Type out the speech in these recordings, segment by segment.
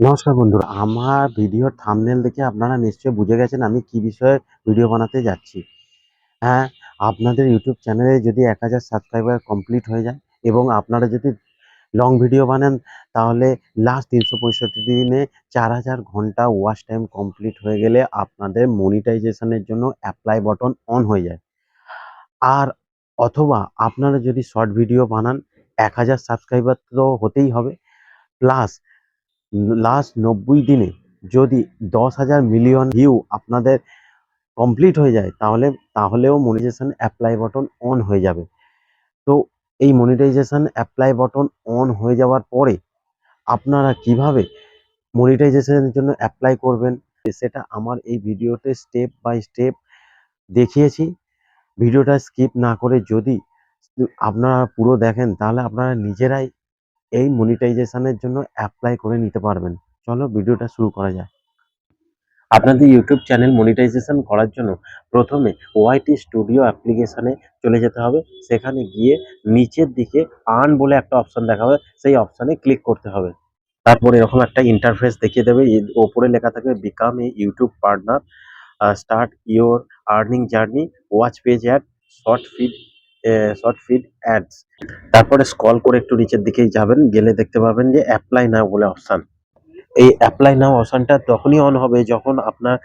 নমস্কার বন্ধুরা, আমার ভিডিওর থাম্বনেল দেখে আপনারা নিশ্চয়ই বুঝে গেছেন আমি কি বিষয়ে ভিডিও বানাতে যাচ্ছি। হ্যাঁ, আপনাদের ইউটিউব চ্যানেলে যদি 1000 সাবস্ক্রাইবার কমপ্লিট হয়ে যায় এবং আপনারা যদি লং ভিডিও বানান, তাহলে লাস্ট 365 দিনে 4000 ঘন্টা ওয়াচ টাইম কমপ্লিট হয়ে গেলে আপনাদের মনিটাইজেশনের জন্য অ্যাপ্লাই বাটন অন হয়ে যায়। আর অথবা আপনারা যদি শর্ট ভিডিও বানান, 1000 সাবস্ক্রাইবার তো হতেই হবে, প্লাস লাস্ট 90 দিনে যদি 10,000 মিলিয়ন ভিউ আপনাদের কমপ্লিট হয়ে যায়, তাহলেও মনিটাইজেশন অ্যাপ্লাই বাটন অন হয়ে যাবে। তো এই মনিটাইজেশন অ্যাপ্লাই বাটন অন হয়ে যাওয়ার পরে আপনারা কিভাবে মনিটাইজেশনের জন্য অ্যাপ্লাই করবেন, সেটা আমার এই ভিডিওতে স্টেপ বাই স্টেপ দেখিয়েছি। ভিডিওটা স্কিপ না করে যদি আপনারা পুরো দেখেন, তাহলে আপনারা নিজেরাই এই মনিটাইজেশনের জন্য অ্যাপ্লাই করে নিতে পারবেন। চলো ভিডিওটা শুরু করা যাক। আপনাদের ইউটিউব চ্যানেল মনিটাইজেশন করার জন্য প্রথমে ওয়াইটি স্টুডিও অ্যাপ্লিকেশনে চলে যেতে হবে। সেখানে গিয়ে নিচের দিকে আর্ন বলে একটা অপশন দেখাবে, সেই অপশনে ক্লিক করতে হবে। তারপর এরকম একটা ইন্টারফেস দেখিয়ে দেবে, ওপরে লেখা থাকবে become a YouTube partner, start your earning journey, watch page ad, short feed short feed ads. তারপরে স্ক্রল করে একটু নিচের দিকেই যাবেন, গেলে দেখতে পাবেন যে অ্যাপ্লাই নাও বলে অপশন। এই অ্যাপ্লাই নাও অপশনটা তখনই অন হবে যখন আপনার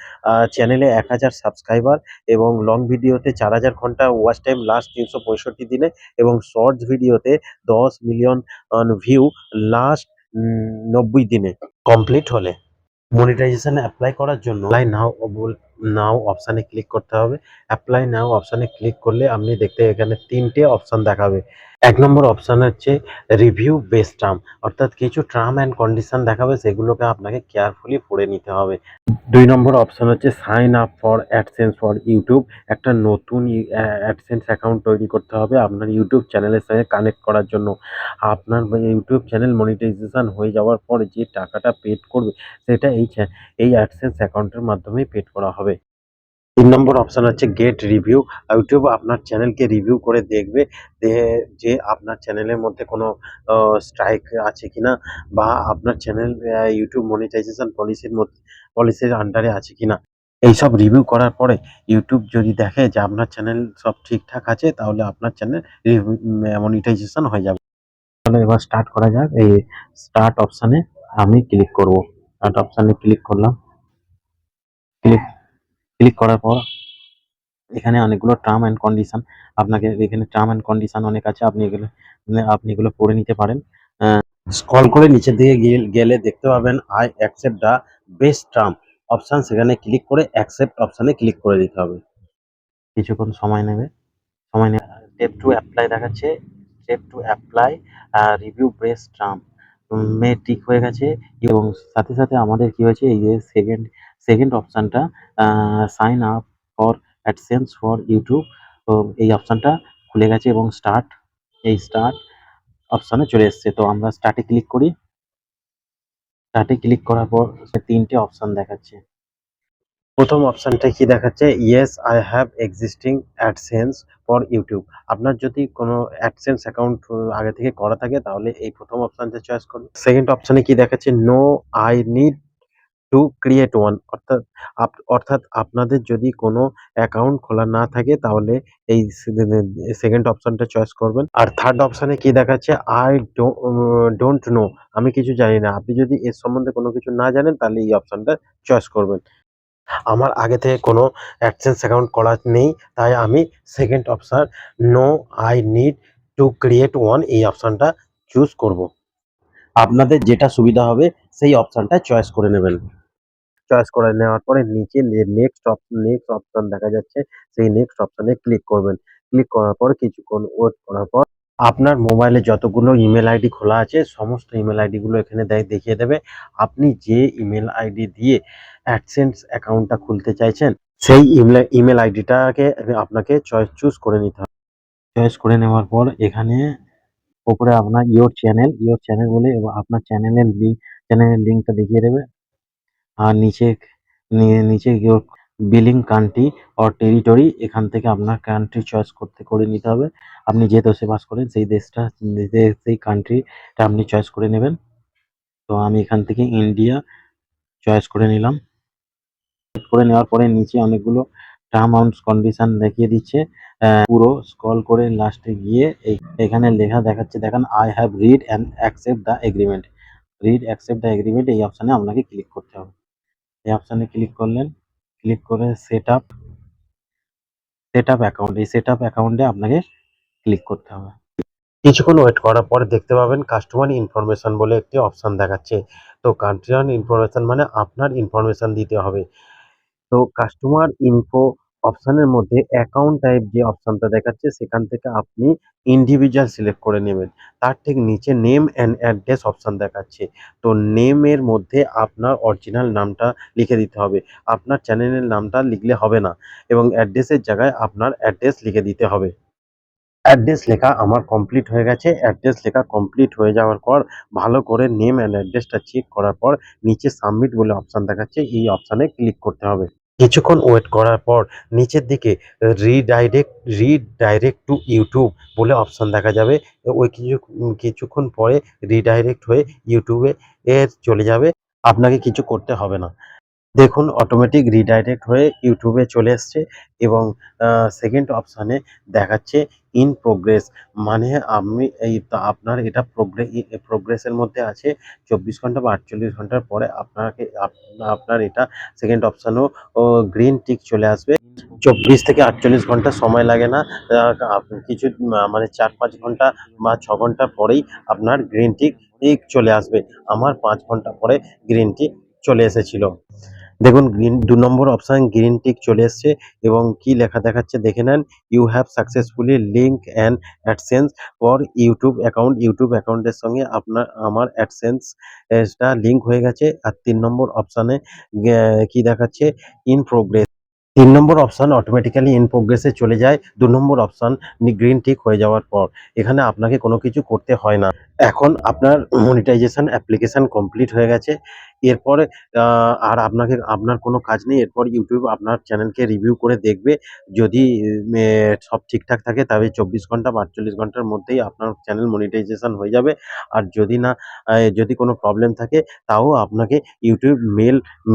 চ্যানেলে 1000 সাবস্ক্রাইবার এবং লং ভিডিওতে 4000 ঘন্টা ওয়াচ টাইম লাস্ট 365 দিনে এবং শর্টস ভিডিওতে 10 মিলিয়ন ভিউ লাস্ট 90 দিনে কমপ্লিট হলে। মনিটাইজেশন অ্যাপ্লাই করার জন্য নাও অপশানে ক্লিক করতে হবে। অ্যাপ্লাই নাও অপশানে ক্লিক করলে আপনি দেখতে এখানে 3টে অপশান দেখাবে। 1 নম্বর অপশান হচ্ছে রিভিউ বেস টার্ম, অর্থাৎ কিছু টার্ম অ্যান্ড কন্ডিশন দেখাবে, সেগুলোকে আপনাকে কেয়ারফুলি পড়ে নিতে হবে। 2 নম্বর অপশন হচ্ছে sign up for AdSense for YouTube, একটা নতুন অ্যাডসেন্স অ্যাকাউন্ট তৈরি করতে হবে আপনার ইউটিউব চ্যানেলের সঙ্গে কানেক্ট করার জন্য। আপনার ইউটিউব চ্যানেল মনিটাইজেশন হয়ে যাওয়ার পর যে টাকাটা পেড করবে, সেটা এই অ্যাডসেন্স অ্যাকাউন্টের মাধ্যমেই পেড করা হবে। 3 নম্বর অপশন হচ্ছে গেট রিভিউ। ইউটিউব আপনার চ্যানেলকে রিভিউ করে দেখবে যে আপনার চ্যানেলের মধ্যে কোনো স্ট্রাইক আছে কিনা, বা আপনার চ্যানেল ইউটিউব মনিটাইজেশন পলিসির আন্ডারে আছে কিনা। এইসব রিভিউ করার পরে ইউটিউব যদি দেখে যে আপনার চ্যানেল সব ঠিকঠাক আছে, তাহলে আপনার চ্যানেল মনিটাইজেশন হয়ে যাবে। তাহলে এবার স্টার্ট করা যাক। এই স্টার্ট অপশনে আমি ক্লিক করব। স্টার্ট অপশনে ক্লিক করলাম। ক্লিক ক্লিক করার পর এখানে অনেকগুলো টার্ম অ্যান্ড কন্ডিশন, আপনাকে এখানে টার্ম অ্যান্ড কন্ডিশন অনেক আছে, আপনি এগুলো পড়ে নিতে পারেন। স্ক্রল করে নিচের দিকে গেলে দেখতে পাবেন I accept the best term option, সেখানে ক্লিক করে অ্যাকসেপ্ট অপশনে ক্লিক করে দিতে হবে। কিছুক্ষণ সময় নেবে। স্টেপ টু অ্যাপ্লাই দেখাচ্ছে। Step to apply review best term tick হয়ে গেছে, এবং সাথে সাথে আমাদের কি হয়েছে, এই যে সেকেন্ড অপশনটা sign up for AdSense for YouTube, তো এই অপশনটা খুলে গেছে এবং স্টার্ট অপশনে চলে এসছে। তো আমরা স্টার্টে ক্লিক করি। স্টার্টে ক্লিক করার পর 3টে অপশন দেখাচ্ছে। প্রথম অপশনটা কি দেখাচ্ছে, yes I have existing AdSense for YouTube. আপনার যদি কোনো অ্যাডসেন্স অ্যাকাউন্ট আগে থেকে করা থাকে, তাহলে এই প্রথম অপশনটা চয়েস করুন। সেকেন্ড অপশনে কি দেখাচ্ছে, no I need to create one, অর্থাৎ আপনাদের যদি কোনো অ্যাকাউন্ট খোলা না থাকে, তাহলে এই সেকেন্ড অপশনটা চয়েস করবেন। আর থার্ড অপশনে কি দেখাচ্ছে, আই ডোন্ট নো, আমি কিছু জানি না। আপনি যদি এর সম্বন্ধে কোনো কিছু না জানেন, তাহলে এই অপশনটা চয়েস করবেন। আমার আগে থেকে কোনো অ্যাডসেন্স অ্যাকাউন্ট করা নেই, তাই আমি second option no I need to create one, এই অপশনটা চুজ করব। আপনাদের যেটা সুবিধা হবে সেই অপশনটা চয়েস করে নেবেন। চয়েস করে নেওয়ার পরে নিচে নেক্সট অপশন দেখা যাচ্ছে, সেই নেক্সট অপশনে ক্লিক করবেন। ক্লিক করার পর কিছুক্ষণ ওয়েট করার পর আপনার মোবাইলে যতগুলো ইমেল আইডি খোলা আছে, সমস্ত ইমেল আইডি গুলো এখানে দেখিয়ে দেবে। আপনি যে ইমেল আইডি দিয়ে অ্যাডসেন্স অ্যাকাউন্টটা খুলতে চাইছেন, সেই ইমেল আইডিটাকে আপনাকে চুজ করে নিতে হবে। চয়েস করে নেওয়ার পর এখানে উপরে আপনার ইয়োর চ্যানেল বলে এবং আপনার চ্যানেলের লিঙ্কটা দেখিয়ে দেবে। আর নিচে বিলিং কান্ট্রি অর টেরিটরি, এখান থেকে আপনার কান্ট্রি চয়েস করে নিতে হবে। আপনি যে দেশে বাস করেন সেই কান্ট্রিটা আপনি চয়েস করে নেবেন। তো আমি এখান থেকে ইন্ডিয়া চয়েস করে নিলাম। করে নেওয়ার পরে নিচে অনেকগুলো টার্ম এন্ড কন্ডিশন দেখিয়ে দিচ্ছে। পুরো স্ক্রল করে লাস্টে গিয়ে এখানে লেখা দেখাচ্ছে, দেখেন, I have read and accept the agreement. Read accept the agreement এই অপশানে আপনাকে ক্লিক করতে হবে। এই অপশানে ক্লিক করলেন, ক্লিক করে সেট আপ অ্যাকাউন্ট, এই সেট আপ অ্যাকাউন্টে আপনাকে ক্লিক করতে হবে। কিছুক্ষণ ওয়েট করার পর দেখতে পাবেন কাস্টমার ইনফরমেশন বলে একটি অপশন দেখাচ্ছে। তো কাস্টমার ইনফরমেশন মানে আপনার ইনফরমেশন দিতে হবে। তো কাস্টমার ইনফো অপশনের মধ্যে অ্যাকাউন্ট টাইপ যে অপশনটা দেখাচ্ছে সেখান থেকে আপনি ইন্ডিভিজুয়াল সিলেক্ট করে নেবেন। তার ঠিক নিচে নেম অ্যান্ড অ্যাড্রেস অপশন দেখাচ্ছে। তো নেমের মধ্যে আপনার অরিজিনাল নামটা লিখে দিতে হবে। আপনার চ্যানেলের নামটা লিখলে হবে না, এবং অ্যাড্রেসের জায়গায় আপনার অ্যাড্রেস লিখে দিতে হবে। অ্যাড্রেস লেখা আমার কমপ্লিট হয়ে গেছে। অ্যাড্রেস লেখা কমপ্লিট হয়ে যাওয়ার পর ভালো করে নেম অ্যান্ড অ্যাড্রেসটা চেক করার পর নিচে সাবমিট বলে অপশন দেখাচ্ছে, এই অপশনে ক্লিক করতে হবে। কিছুক্ষণ ওয়েট করার পর নিচের দিকে রিডাইরেক্ট টু ইউটিউব বলে অপশন দেখা যাবে। ওই কিছুক্ষণ পরে রিডাইরেক্ট হয়ে ইউটিউবে চলে যাবে। আপনাকে কিছু করতে হবে না। দেখুন অটোমেটিক রিডাইরেক্ট হয়ে ইউটিউবে চলে এসছে, এবং সেকেন্ড অপশানে দেখাচ্ছে ইন প্রোগ্রেস। মানে আপনি আপনার এটা প্রোগ্রেসের মধ্যে আছে। 24 ঘন্টা বা 48 ঘন্টার পরে আপনার এটা সেকেন্ড অপশানেও গ্রিন টিক চলে আসবে। 24 থেকে 48 ঘন্টা সময় লাগে না। কিছু মানে 4-5 ঘন্টা বা 6 ঘন্টা পরেই আপনার গ্রিন টিক চলে আসবে। আমার 5 ঘন্টা পরে গ্রিন টিক চলে এসেছিল। দেখুন green ২ number option green tick চলে এসছে, এবং কি লেখা দেখাচ্ছে দেখে নেন। You have successfully link an AdSense for YouTube account. YouTube অ্যাকাউন্টের সঙ্গে আমার অ্যাডসেন্স টা লিংক হয়ে গেছে। আর ৩ নম্বর অপশানে কি দেখাচ্ছে, in progress. ৩ number option automatically in প্রোগ্রেসে চলে যায় ২ নম্বর অপশন গ্রিন টিক হয়ে যাওয়ার পর। এখানে আপনাকে কোনো কিছু করতে হয় না। এখন আপনার মনিটাইজেশন অ্যাপ্লিকেশন কমপ্লিট হয়ে গেছে। এরপরে আর আপনার কোনো কাজ নেই। এরপর ইউটিউব আপনার চ্যানেলকে রিভিউ করে দেখবে। যদি সব ঠিকঠাক থাকে তবে ২৪ ঘন্টা বা ৪৮ ঘন্টার মধ্যেই আপনার চ্যানেল মনিটাইজেশন হয়ে যাবে। আর যদি না, যদি কোনো প্রবলেম থাকে তাও আপনাকে ইউটিউব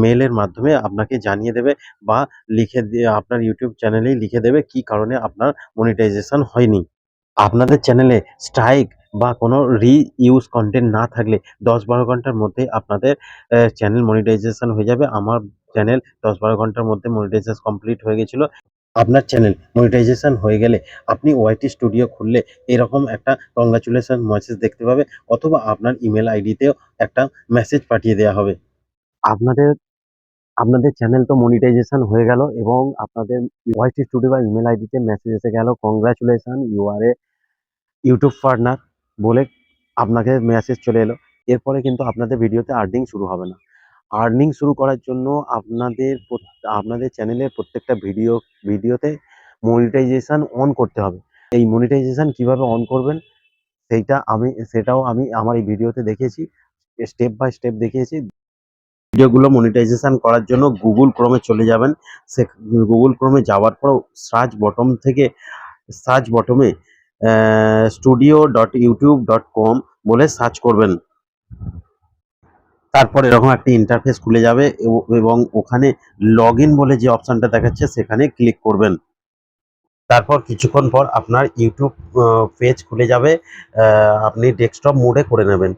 মেইলের মাধ্যমে আপনাকে জানিয়ে দেবে, বা লিখে দিয়ে আপনার ইউটিউব চ্যানেলেই লিখে দেবে কি কারণে আপনার মনিটাইজেশন হয়নি। আপনাদের চ্যানেলে স্ট্রাইক বা কোনো রিইউজ কনটেন্ট না থাকলে ১০-১২ ঘন্টার মধ্যেই আপনাদের চ্যানেল মনিটাইজেশন হয়ে যাবে। আমার চ্যানেল ১০-১২ ঘন্টার মধ্যে মনিটাইজেশন কমপ্লিট হয়ে গেছিল। আপনার চ্যানেল মনিটাইজেশন হয়ে গেলে আপনি ওয়াইটি স্টুডিও খুললে এরকম একটা কংগ্রাচুলেশন মেসেজ দেখতে পাবে, অথবা আপনার ইমেল আইডিতেও একটা মেসেজ পাঠিয়ে দেওয়া হবে। আপনাদের আপনাদের চ্যানেল তো মনিটাইজেশন হয়ে গেল, এবং আপনাদের ওয়াইটি স্টুডিও বা ইমেল আইডিতে মেসেজ এসে গেল, congratulation you are a YouTube partner বলে আপনাকে মেসেজ চলে এলো। এরপরে কিন্তু আপনাদের ভিডিওতে আর্নিং শুরু হবে না। আর্নিং শুরু করার জন্য আপনাদের চ্যানেলের প্রত্যেকটা ভিডিওতে মনিটাইজেশন অন করতে হবে। এই মনিটাইজেশন কিভাবে অন করবেন সেটাও আমি আমার এই ভিডিওতে দেখিয়েছি, স্টেপ বাই স্টেপ দেখিয়েছি। ভিডিওগুলো মনিটাইজেশন করার জন্য গুগল ক্রোমে চলে যাবেন। গুগল ক্রোমে যাওয়ার পর সার্চ বটমে studio.youtube.com বলে সার্চ করবেন। তারপর এরকম একটা ইন্টারফেস খুলে যাবে, এবং ওখানে লগ ইন বলে যে অপশনটা দেখাচ্ছে সেখানে ক্লিক করবেন। তারপর কিছুক্ষণ পর আপনার ইউটিউব পেজ খুলে যাবে। আপনি ডেস্কটপ মোডে করে নেবেন।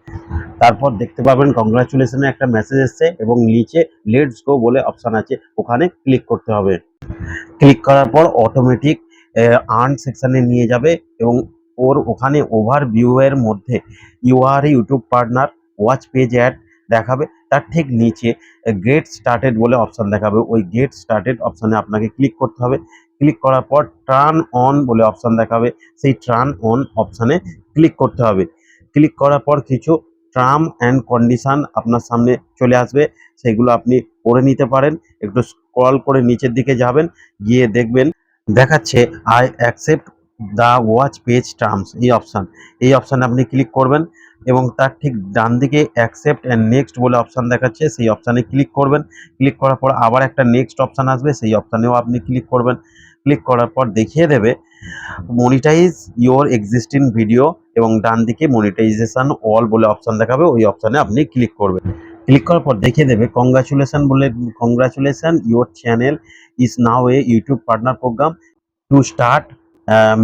তারপর দেখতে পাবেন কংগ্রাচুলেশনের একটা মেসেজ এসছে, এবং নিচে লেটস গো বলে অপশন আছে, ওখানে ক্লিক করতে হবে। ক্লিক করার পর অটোমেটিক আর্ন সেকশনে নিয়ে যাবে, এবং ওখানে ওভারভিউ এর মধ্যে you are YouTube partner watch page ad দেখাবে। তার ঠিক নিচে গেট স্টার্টেড বলে অপশন দেখাবে। ওই গেট স্টার্টেড অপশনে আপনাকে ক্লিক করতে হবে। ক্লিক করার পর টার্ন অন বলে অপশন দেখাবে, সেই টার্ন অন অপশনে ক্লিক করতে হবে। ক্লিক করার পর কিছু টার্ম অ্যান্ড কন্ডিশন আপনার সামনে চলে আসবে, সেগুলো আপনি পড়ে নিতে পারেন। একটু স্ক্রল করে নিচের দিকে যাবেন, গিয়ে দেখবেন দেখাচ্ছে I accept the watch page terms, এই অপশানে আপনি ক্লিক করবেন, এবং তার ঠিক ডান দিকে অ্যাকসেপ্ট অ্যান্ড নেক্সট বলে অপশান দেখাচ্ছে, সেই অপশানে ক্লিক করবেন। ক্লিক করার পর আবার একটা নেক্সট অপশান আসবে, সেই অপশানেও আপনি ক্লিক করবেন। ক্লিক করার পর দেখিয়ে দেবে মনিটাইজ ইওর এক্সিস্টিং ভিডিও এবং ডান দিকে মনিটাইজেশন অল বলে অপশন দেখাবে, ওই অপশনে আপনি ক্লিক করবেন। ক্লিক করার পর দেখিয়ে দেবে congratulation your channel is now a YouTube partner program to start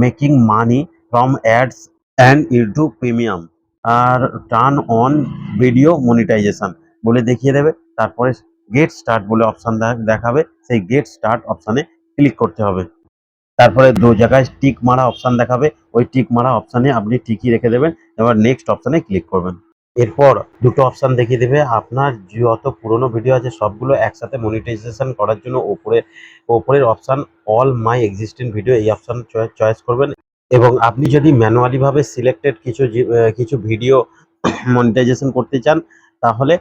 making money from ads and YouTube premium আর টার্ন অন ভিডিও মনিটাইজেশন বলে দেখিয়ে দেবে। তারপরে গেট স্টার্ট বলে অপশন দেখাবে, সেই গেট স্টার্ট অপশনে ক্লিক করতে হবে। তারপরে দু জায়গায় টিক মারা অপশন দেখাবে, ওই টিক মারা অপশনে আপনি টিকই রেখে দেবেন, এবার নেক্সট অপশনে ক্লিক করবেন। এরপর দুটো অপশন দেখিয়ে দেবে, আপনার যত পুরনো ভিডিও আছে সবগুলো একসাথে মনিটাইজেশন করার জন্য ওপরের option all my existing video, এই অপশন চয়েস করবেন। এবং আপনি যদি ম্যানুয়ালি ভাবে সিলেক্টেড কিছু ভিডিও মনিটাইজেশন করতে চান তাহলে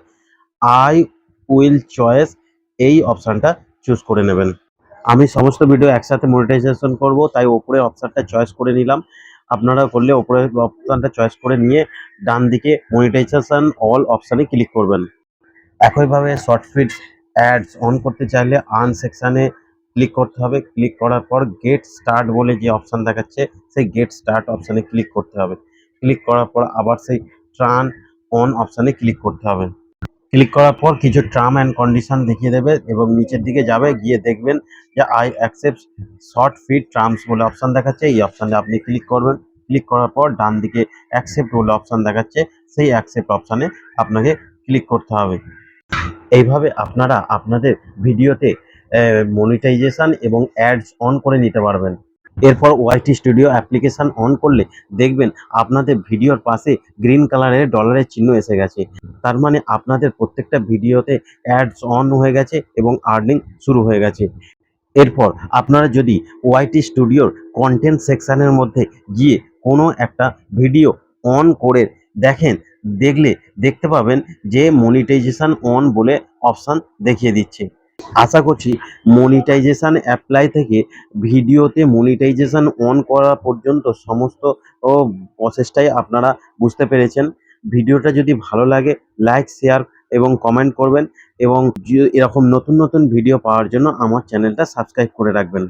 আই উইল চয়েস এই অপশনটা চুজ করে নেবেন। আমি সমস্ত ভিডিও একসাথে মনিটাইজেশন করব, তাই ওপরে অপশনটা চয়েস করে নিলাম। আপনারা করলে ওপরের অপশনটা চয়েস করে নিয়ে ডান দিকে মনিটাইজেশন অল অপশনে ক্লিক করবেন। একইভাবে শর্ট ফিট অ্যাডস অন করতে চাইলে আর্ন সেকশানে ক্লিক করতে হবে। ক্লিক করার পর গেট স্টার্ট বলে যে অপশান দেখাচ্ছে সেই গেট স্টার্ট অপশানে ক্লিক করতে হবে। ক্লিক করার পর আবার সেই টার্ন অন অপশানে ক্লিক করতে হবে। ক্লিক করার পর কিছু টার্ম অ্যান্ড কন্ডিশন দেখিয়ে দেবে এবং নিচের দিকে যাবে, গিয়ে দেখবেন যে I accept short fit terms বলে অপশান দেখাচ্ছে, এই অপশানে আপনি ক্লিক করবেন। ক্লিক করার পর ডান দিকে অ্যাকসেপ্ট বলে অপশান দেখাচ্ছে, সেই অ্যাকসেপ্ট অপশানে আপনাকে ক্লিক করতে হবে। এইভাবে আপনারা আপনাদের ভিডিওতে মনিটাইজেশন এবং অ্যাডস অন করে নিতে পারবেন। এরপর ওয়াইটি স্টুডিও অ্যাপ্লিকেশন অন করলে দেখবেন আপনাদের ভিডিওর পাশে গ্রিন কালারের ডলারের চিহ্ন এসে গেছে, তার মানে আপনাদের প্রত্যেকটা ভিডিওতে অ্যাডস অন হয়ে গেছে এবং আর্নিং শুরু হয়ে গেছে। এরপর আপনারা যদি ওয়াইটি স্টুডিওর কন্টেন্ট সেকশানের মধ্যে গিয়ে কোনো একটা ভিডিও অন করে দেখলে দেখতে পাবেন যে মনিটাইজেশন অন বলে অপশান দেখিয়ে দিচ্ছে। আশা করছি মনিটাইজেশন অ্যাপ্লাই থেকে ভিডিওতে মনিটাইজেশন অন করা পর্যন্ত সমস্ত প্রসেসটাই আপনারা বুঝতে পেরেছেন। ভিডিওটা যদি ভালো লাগে লাইক, শেয়ার এবং কমেন্ট করবেন এবং এরকম নতুন নতুন ভিডিও পাওয়ার জন্য আমার চ্যানেলটা সাবস্ক্রাইব করে রাখবেন।